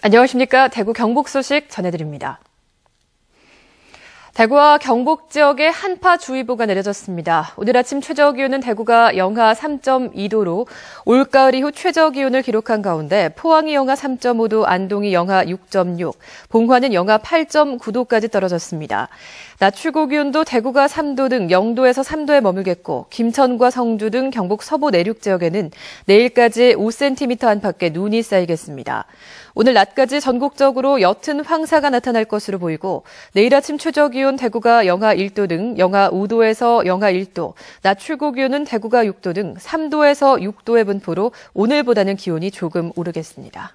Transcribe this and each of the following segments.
안녕하십니까. 대구 경북 소식 전해드립니다. 대구와 경북 지역에 한파주의보가 내려졌습니다. 오늘 아침 최저기온은 대구가 영하 3.2도로 올가을 이후 최저기온을 기록한 가운데 포항이 영하 3.5도, 안동이 영하 6.6, 봉화는 영하 8.9도까지 떨어졌습니다. 낮 최고기온도 대구가 3도 등 0도에서 3도에 머물겠고 김천과 성주 등 경북 서부 내륙 지역에는 내일까지 5cm 안팎의 눈이 쌓이겠습니다. 오늘 낮까지 전국적으로 옅은 황사가 나타날 것으로 보이고 내일 아침 최저기온 대구가 영하 1도 등 영하 5도에서 영하 1도, 낮 최고기온은 대구가 6도 등 3도에서 6도의 분포로 오늘보다는 기온이 조금 오르겠습니다.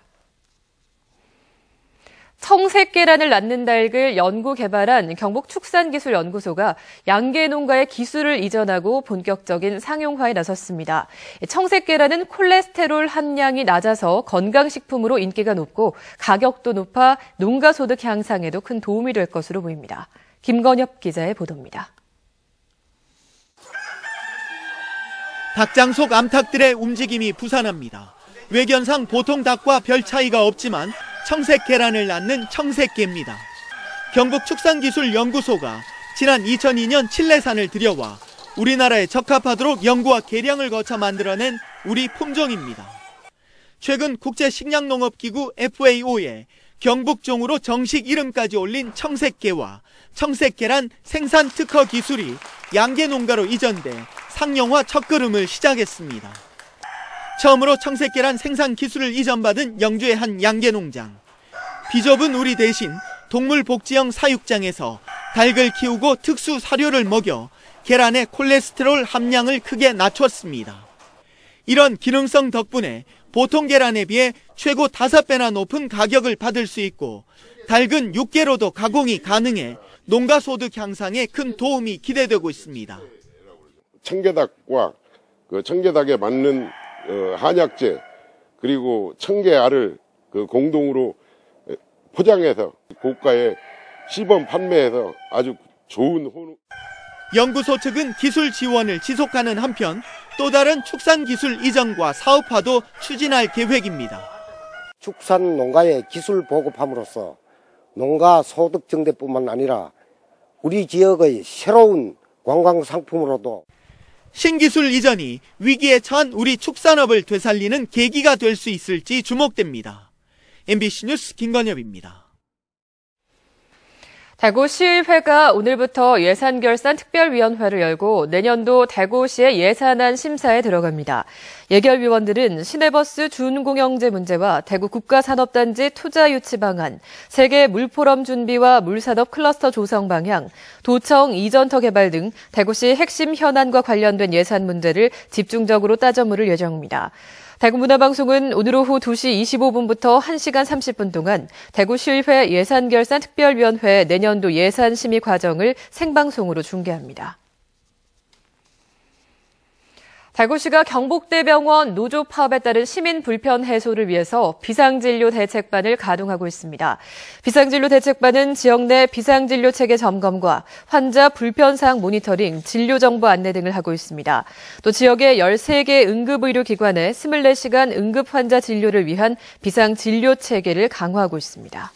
청색계란을 낳는 닭을 연구 개발한 경북축산기술연구소가 양계 농가의 기술을 이전하고 본격적인 상용화에 나섰습니다. 청색계란은 콜레스테롤 함량이 낮아서 건강식품으로 인기가 높고 가격도 높아 농가 소득 향상에도 큰 도움이 될 것으로 보입니다. 김건엽 기자의 보도입니다. 닭장 속 암탉들의 움직임이 부산합니다. 외견상 보통 닭과 별 차이가 없지만 청색 계란을 낳는 청색계입니다. 경북축산기술연구소가 지난 2002년 칠레산을 들여와 우리나라에 적합하도록 연구와 개량을 거쳐 만들어낸 우리 품종입니다. 최근 국제식량농업기구 FAO에 경북종으로 정식 이름까지 올린 청색계와 청색계란 생산 특허 기술이 양계 농가로 이전돼 상용화 첫걸음을 시작했습니다. 처음으로 청색계란 생산 기술을 이전받은 영주의 한 양계 농장. 비좁은 우리 대신 동물복지형 사육장에서 닭을 키우고 특수 사료를 먹여 계란의 콜레스테롤 함량을 크게 낮췄습니다. 이런 기능성 덕분에 보통 계란에 비해 최고 5배나 높은 가격을 받을 수 있고 닭은 6개로도 가공이 가능해 농가 소득 향상에 큰 도움이 기대되고 있습니다. 청계닭과 그 청계닭에 맞는 한약재 그리고 청계알을 공동으로 포장해서 고가에 시범 판매해서 아주 좋은 호응. 연구소 측은 기술 지원을 지속하는 한편 또 다른 축산기술 이전과 사업화도 추진할 계획입니다. 축산 농가의 기술 보급함으로써 농가 소득 증대뿐만 아니라 우리 지역의 새로운 관광 상품으로도 신기술 이전이 위기에 처한 우리 축산업을 되살리는 계기가 될 수 있을지 주목됩니다. MBC 뉴스 김건엽입니다. 대구시의회가 오늘부터 예산결산 특별위원회를 열고 내년도 대구시의 예산안 심사에 들어갑니다. 예결위원들은 시내버스 준공영제 문제와 대구 국가산업단지 투자 유치 방안, 세계 물포럼 준비와 물산업 클러스터 조성 방향, 도청 이전터 개발 등 대구시 핵심 현안과 관련된 예산 문제를 집중적으로 따져 물을 예정입니다. 대구문화방송은 오늘 오후 2시 25분부터 1시간 30분 동안 대구시의회 예산결산특별위원회 내년도 예산심의 과정을 생방송으로 중계합니다. 대구시가 경북대병원 노조 파업에 따른 시민 불편 해소를 위해서 비상진료 대책반을 가동하고 있습니다. 비상진료 대책반은 지역 내 비상진료 체계 점검과 환자 불편사항 모니터링, 진료 정보 안내 등을 하고 있습니다. 또 지역의 13개 응급의료기관에 24시간 응급 환자 진료를 위한 비상진료 체계를 강화하고 있습니다.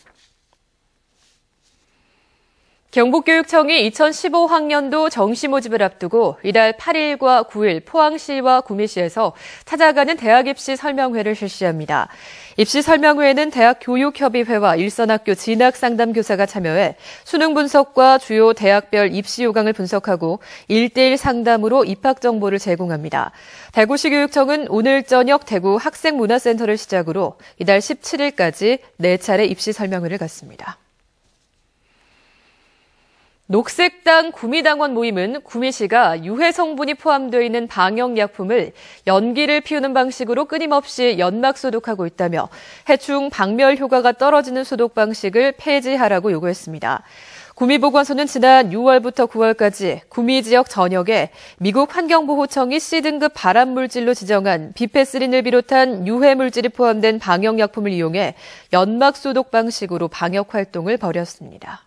경북교육청이 2015학년도 정시 모집을 앞두고 이달 8일과 9일 포항시와 구미시에서 찾아가는 대학 입시 설명회를 실시합니다. 입시 설명회에는 대학교육협의회와 일선학교 진학상담교사가 참여해 수능 분석과 주요 대학별 입시 요강을 분석하고 1:1 상담으로 입학 정보를 제공합니다. 대구시 교육청은 오늘 저녁 대구 학생문화센터를 시작으로 이달 17일까지 4차례 입시 설명회를 갖습니다. 녹색당 구미당원 모임은 구미시가 유해 성분이 포함되어 있는 방역약품을 연기를 피우는 방식으로 끊임없이 연막 소독하고 있다며 해충 박멸 효과가 떨어지는 소독 방식을 폐지하라고 요구했습니다. 구미보건소는 지난 6월부터 9월까지 구미 지역 전역에 미국 환경보호청이 C등급 발암물질로 지정한 비페스린을 비롯한 유해 물질이 포함된 방역약품을 이용해 연막 소독 방식으로 방역 활동을 벌였습니다.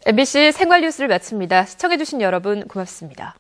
MBC 생활뉴스를 마칩니다. 시청해주신 여러분 고맙습니다.